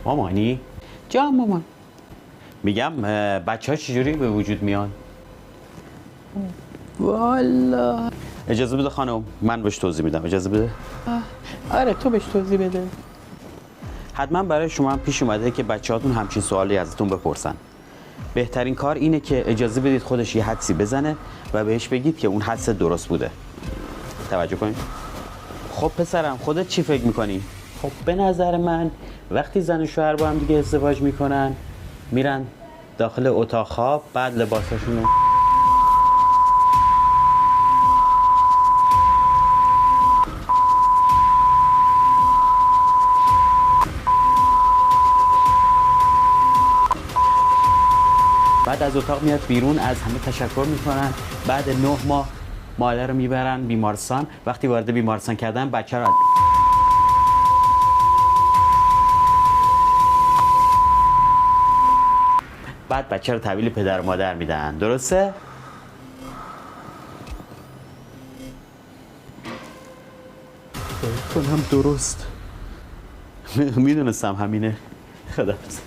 مامانی جان مامان. میگم بچه ها چجوری به وجود میان؟ والا اجازه بده خانم، من بهش توضیح میدم. اجازه بده. آره تو بهش توضیح بده. حتما برای شما هم پیش اومده که بچه‌هاتون همچین سوالی ازتون بپرسن. بهترین کار اینه که اجازه بدید خودش یه حدسی بزنه و بهش بگید که اون حدس درست بوده. توجه کنید. خب پسرم خودت چی فکر میکنی؟ خب به نظر من وقتی زن و شوهر با هم دیگه ازدواج میکنن میرن داخل اتاق خواب، بعد لباساشون رو بعد از اتاق میاد بیرون، از همه تشکر میکنن. بعد 9 ماه مادر رو میبرن بیمارستان. وقتی وارد بیمارستان کردن بچه رو بعد بچه رو تحویل پدر و مادر میدن. درسته؟ کنم درست. میدونستم همینه. خداحافظ.